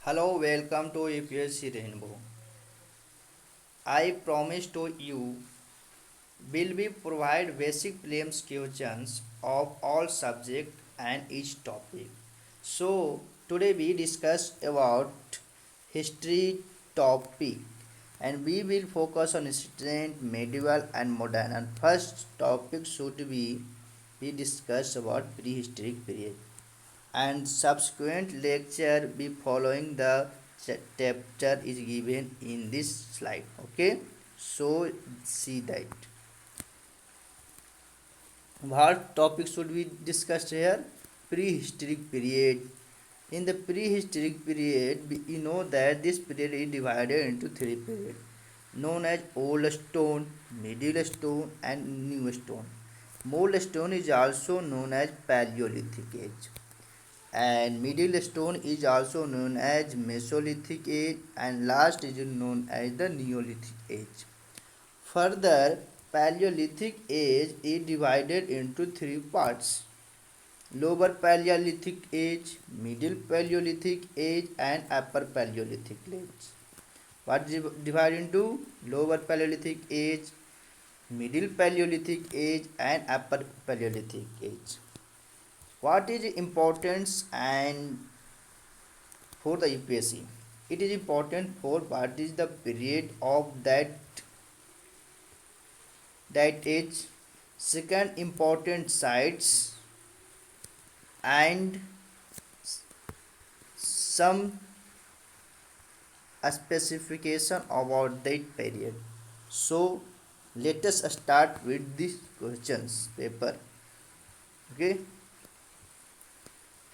Hello, welcome to UPSC Rainbow. I promise to you will be provide basic prelims questions of all subject and each topic. So today we discuss about history topic and we will focus on ancient, medieval and modern. And first topic should be we discuss about prehistoric period and subsequent lecture be following the chapter is given in this slide. Okay, so see that what topic should we discuss here. Prehistoric period. In the prehistoric period you know that this period is divided into three periods known as old stone, middle stone and new stone. Old stone is also known as paleolithic age and middle stone is also known as mesolithic age and last is known as the neolithic age. Further, paleolithic age is divided into three parts: lower paleolithic age, middle paleolithic age and upper paleolithic age. What is divided into lower paleolithic age, middle paleolithic age and upper paleolithic age. What is importance and for the UPSC? It is important for what is the period of that age. Second, important sites and some specification about that period. So let us start with this questions paper. Okay.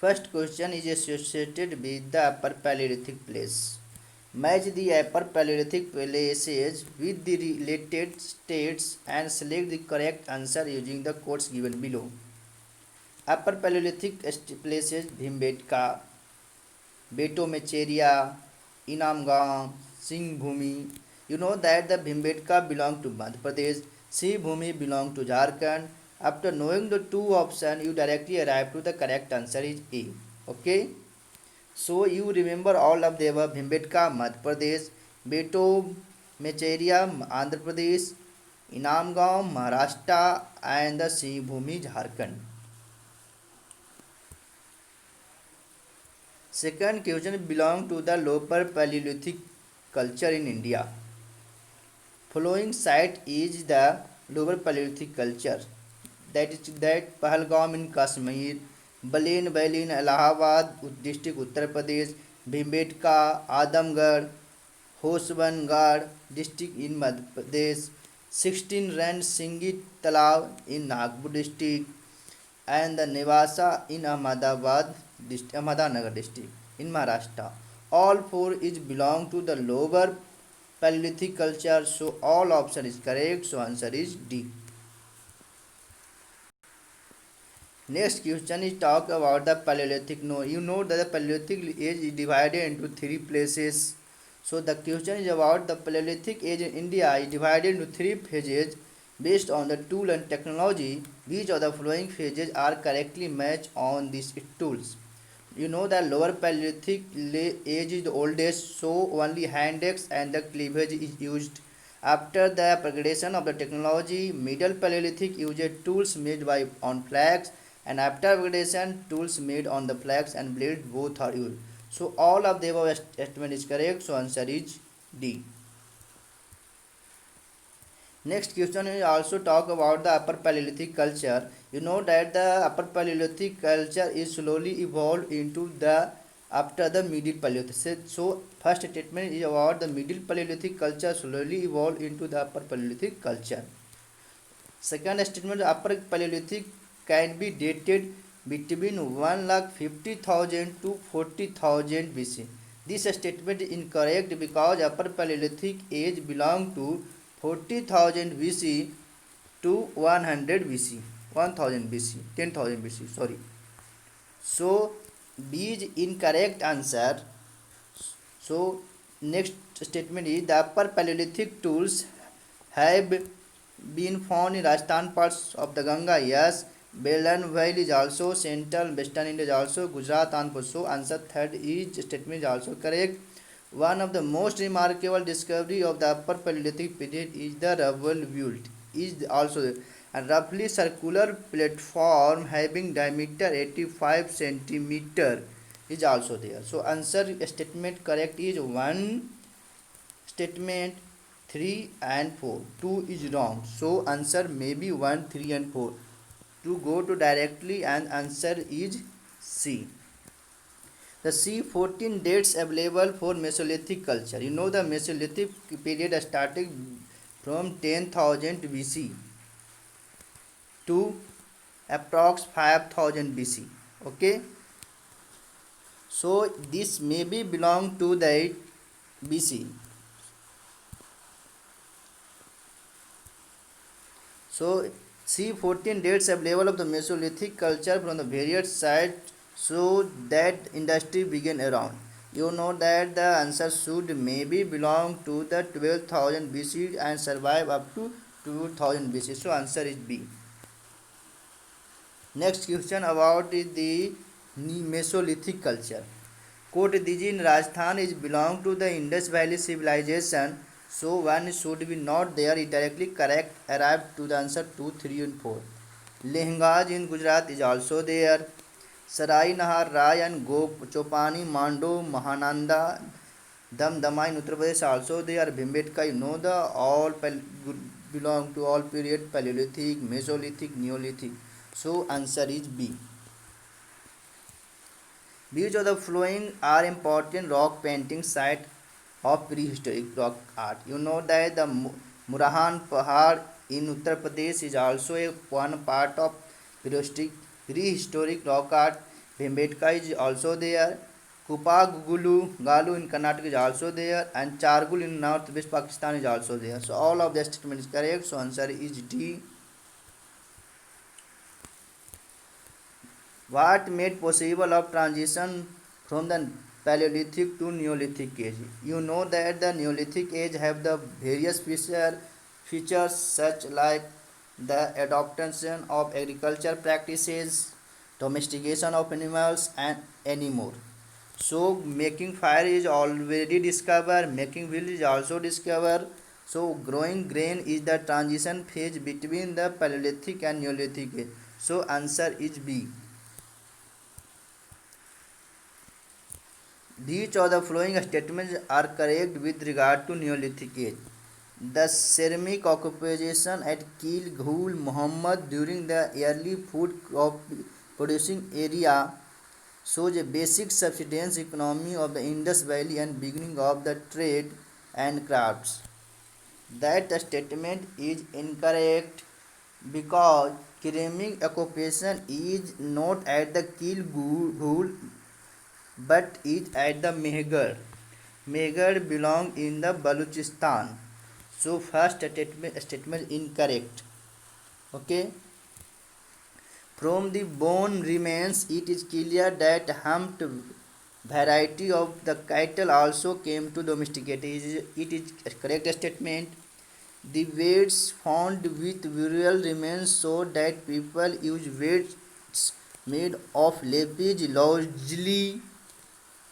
First question is associated with the Upper Paleolithic place. Match the Upper Paleolithic places with the related states and select the correct answer using the codes given below. Upper Paleolithic places Bhimbetka, Beto Mecheria, Inamgam, Singh Bhumi. You know that the Bhimbetka belong to Madhya Pradesh, Singh Bhumi belong to Jharkhand. After knowing the two options, you directly arrive to the correct answer is A. Okay. So you remember all of the above: Bhimbetka, Madhya Pradesh; Beto Mecheria, Andhra Pradesh; Inamgaon, Maharashtra; and the Singh Bhumi, Jharkhand. Second question belong to the Lower Paleolithic culture in India. Following site is the Lower Paleolithic culture. That Pahalgam in Kashmir, Balein Valley in Allahabad district Uttar Pradesh, Bhimbetka, Adamgarh, Hosbangarh district in Madhya Pradesh, 16 Rand Singhi Talab in Nagpur district, and the Nevasa in Ahmednagar district in Maharashtra. All four is belong to the lower Paleolithic culture, so all option is correct. So answer is D. Next question is talk about the Paleolithic. No, you know that the Paleolithic age is divided into three places. So the question is about the Paleolithic age in India is divided into three phases based on the tool and technology. Which of the following phases are correctly matched on these tools? You know that lower Paleolithic age is the oldest, so only hand axe and the cleavage is used. After the progression of the technology, middle Paleolithic used tools made by on flax, and after progression, tools made on the flax and blades both are used. So all of the above statement is correct. So answer is D. Next question is also talk about the Upper Paleolithic culture. You know that the Upper Paleolithic culture is slowly evolved into the after the Middle Paleolithic. So first statement is about the Middle Paleolithic culture slowly evolved into the Upper Paleolithic culture. Second statement, Upper Paleolithic can be dated between 1,50,000 to 40,000 BC. This statement is incorrect because Upper Paleolithic age belong to 40,000 BC to 100 BC, 1000 BC, 10,000 BC. Sorry. So B is incorrect answer. So next statement is the Upper Paleolithic tools have been found in Rajasthan parts of the Ganga. Yes, Belan Valley is also central, western India is also Gujarat and so answer third is statement is also correct. One of the most remarkable discovery of the upper Paleolithic period is the rubble built is also a roughly circular platform having diameter 85 centimeter is also there. So answer statement correct is 1 statement 3 and 4. 2 is wrong. So answer may be 1, 3 and 4. To go to directly and answer is C. The C14 dates available for Mesolithic culture. You know the Mesolithic period started from 10,000 BC to approx 5,000 BC. Okay. So this maybe belong to the BC. So C14 dates available of the Mesolithic culture from the various sites so that industry began around. You know that the answer should maybe belong to the 12,000 BC and survive up to 2000 BC. So answer is B. Next question about the Mesolithic culture. Quote दीजिए in Rajasthan is belong to the Indus Valley civilization. So one should be not there. It directly correct. Arrived to the answer 2, 3 and 4. Lehngaj in Gujarat is also there. Sarai Nahar, Rai and Gop, Chopani, Mando, Mahananda, Damdama in Uttar Pradesh also there. Bhimbetka, you know the all belong to all period Paleolithic, Mesolithic, Neolithic. So answer is B. Which of the following are important rock painting site of prehistoric rock art? You know that the Murahan Pahad in Uttar Pradesh is also a one part of prehistoric rock art. Bhimbetka is also there. Galu in Karnataka is also there, and Chargul in northwest Pakistan is also there. So all of the statement is correct. So answer is D. What made possible of transition from the Paleolithic to Neolithic age? You know that the Neolithic age have the various features such like the adoption of agriculture practices, domestication of animals and any more. So making fire is already discovered, making wheel is also discovered. So growing grain is the transition phase between the Paleolithic and Neolithic age. So answer is B. Which of the following statements are correct with regard to Neolithic age? The ceramic occupation at Kil Ghul Muhammad during the early food crop producing area shows a basic subsistence economy of the Indus Valley and beginning of the trade and crafts. That statement is incorrect because ceramic occupation is not at the Kil Ghul but is at the Mehgar. Mehgar belong in the Baluchistan. So first statement incorrect. Okay. From the bone remains, it is clear that humped variety of the cattle also came to domesticate. It is a correct statement. The weights found with burial remains show that people use weights made of lapis lazuli,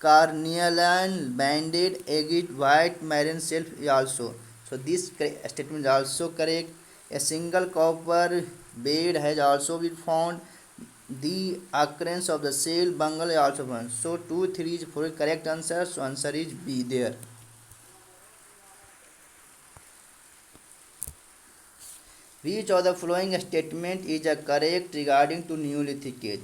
carnelian, banded, agate, white marine shelf also. So this statement is also correct. A single copper bead has also been found. The occurrence of the shell bungle is also found. So 2, 3 is for correct answer. So answer is B there. Which of the following statement is correct regarding to Neolithic age?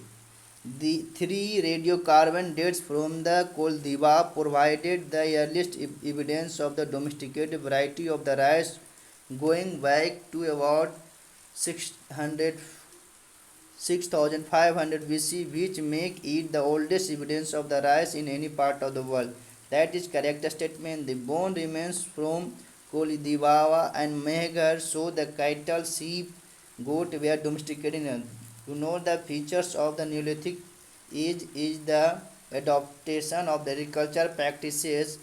The three radiocarbon dates from the Koldiva provided the earliest evidence of the domesticated variety of the rice going back to about 600 6500 BC, which make it the oldest evidence of the rice in any part of the world. That is correct statement. The bone remains from Koldiva and Mehrgarh show the cattle, sheep, goat were domesticated. To know the features of the Neolithic age is the adaptation of the agricultural practices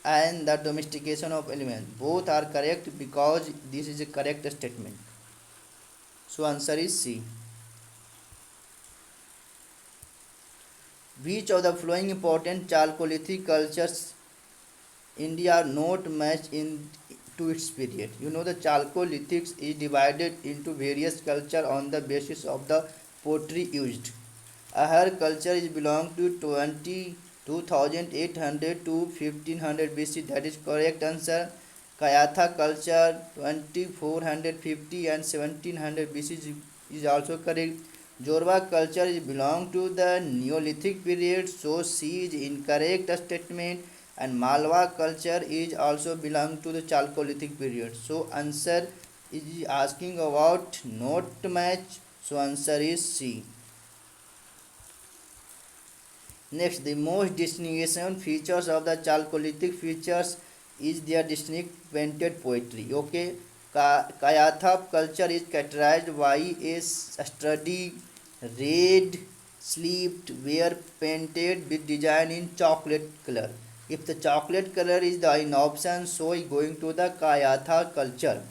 and the domestication of elements. Both are correct because this is a correct statement. So answer is C. Which of the following important Chalcolithic cultures India not much into its period? You know the Chalcolithics is divided into various culture on the basis of the pottery used. Ahar culture is belong to 22,800 to 1500 BC. That is correct answer. Kayatha culture 2450 and 1700 BC is also correct. Jorwa culture is belong to the Neolithic period, so C is incorrect statement. And Malwa culture is also belong to the Chalcolithic period. So answer is asking about not match. So answer is C. Next, the most distinguishing features of the Chalcolithic features is their distinct painted poetry. Okay, Kayathap culture is characterized by a sturdy red sleeved ware painted with design in chocolate color. If the chocolate color is the in option, so is going to the Kayatha culture.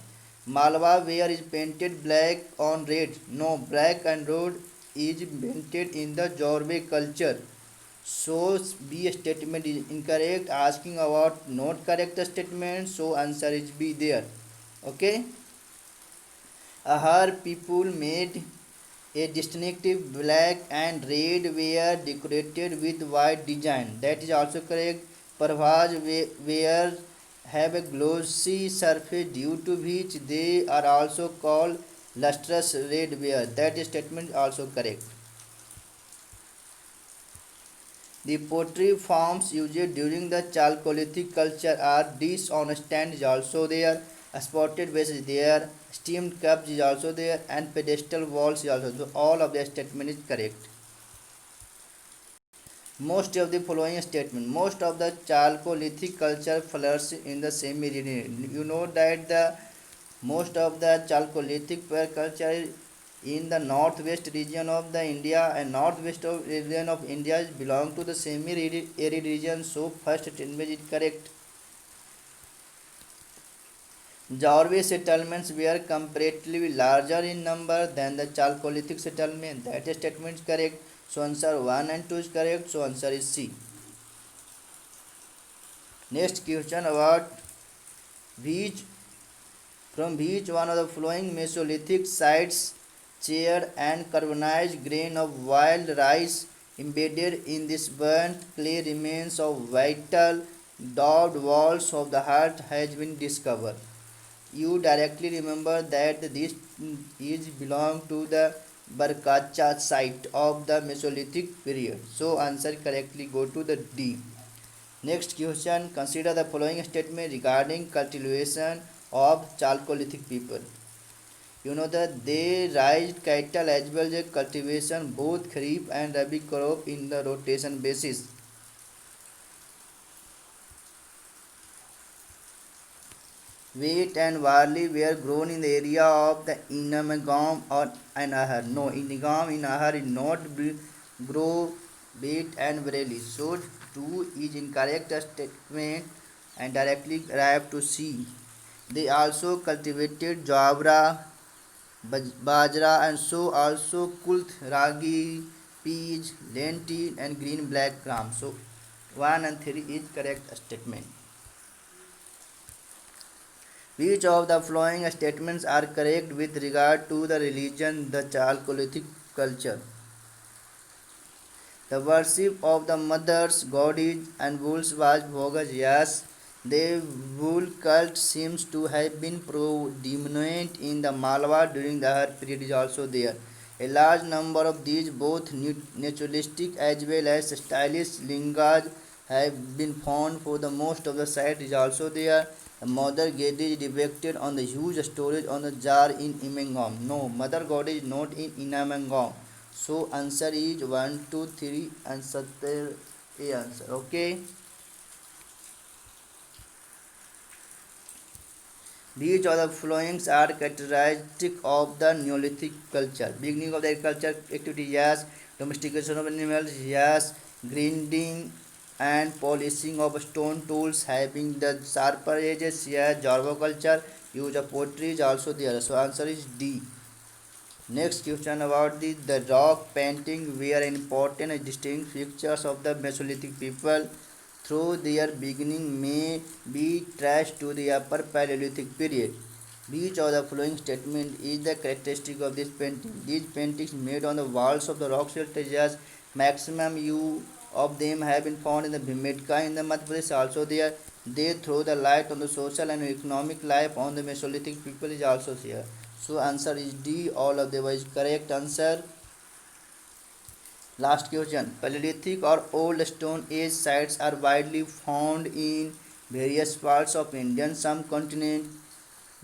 Malwa ware is painted black on red. No, black and red is painted in the Jorwe culture. So B statement is incorrect. Asking about not correct statement. So answer is B there. Okay. Ahar people made a distinctive black and red ware decorated with white design. That is also correct. Parvaz ware have a glossy surface due to which they are also called lustrous red ware. That statement is also correct. The pottery forms used during the Chalcolithic culture are dish on stand is also there, a spotted vase is there, steamed cups is also there, and pedestal walls is also there. So all of the statement is correct. Most of the following statement. Most of the Chalcolithic culture flourished in the semi-region. You know that the most of the Chalcolithic culture in the northwest region of the India and northwest of region of India belong to the semi-arid region. So first statement is correct. Jorwe settlements were comparatively larger in number than the Chalcolithic settlement. That statement is correct. So answer 1 and 2 is correct. So answer is C. Next question about which from which one of the following Mesolithic sites charred and carbonized grain of wild rice embedded in this burnt clay remains of vital daubed walls of the heart has been discovered. You directly remember that this is belong to the Barkacha site of the Mesolithic period. So answer correctly go to the D. Next question, consider the following statement regarding cultivation of Chalcolithic people. You know that they raised cattle as well as cultivation both kharif and rabi crop in the rotation basis. Wheat and barley were grown in the area of the Inamagam or Anahar. No, Inigam in Ahar is not grow wheat and barley. So 2 is incorrect statement and directly arrive to C. They also cultivated jawra, bajra and so also kulth, ragi, peas, lentil and green black gram. So 1 and 3 is correct statement. Which of the following statements are correct with regard to the religion, the Chalcolithic culture? The worship of the mothers, goddess, and bulls was bogus. Yes, the bull cult seems to have been predominant in the Malwa during the Har period is also there. A large number of these, both naturalistic as well as stylish lingas, have been found for the most of the site is also there. The mother goddess is depicted on the huge storage on the jar in Imangam. No, mother goddess is not in Imangam. So answer is 1, 2, 3 answer A answer. Okay. Which of the following are characteristic of the Neolithic culture? Beginning of the agriculture activity, yes. Domestication of animals, yes. Grinding and polishing of stone tools having the sharper edges, yes. Jarvo culture, use of pottery is also there. So answer is D. Next question about the rock painting were important and distinct features of the Mesolithic people through their beginning may be traced to the upper Paleolithic period. Which of the following statement is the characteristic of this painting? These paintings made on the walls of the rock shelters, maximum you of them have been found in the Bhimbetka in the Madhya Pradesh. Also there, they throw the light on the social and economic life on the Mesolithic people is also here. So answer is D. All of them is correct answer. Last question. Paleolithic or old stone age sites are widely found in various parts of Indian subcontinent.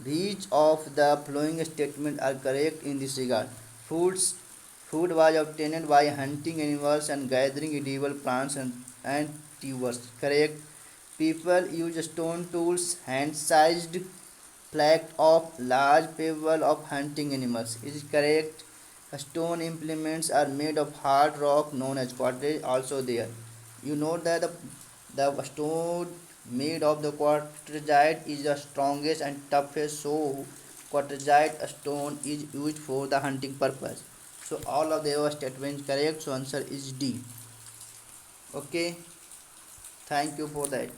Which of the following statements are correct in this regard? Foods, food was obtained by hunting animals and gathering edible plants and tubers. Correct. People use stone tools, hand-sized flakes of large pebble of hunting animals. Is correct. Stone implements are made of hard rock known as quartz. Also there. You know that the stone made of the quartzite is the strongest and toughest, so quartzite stone is used for the hunting purpose. So all of the statements correct, so answer is D. Okay, thank you for that.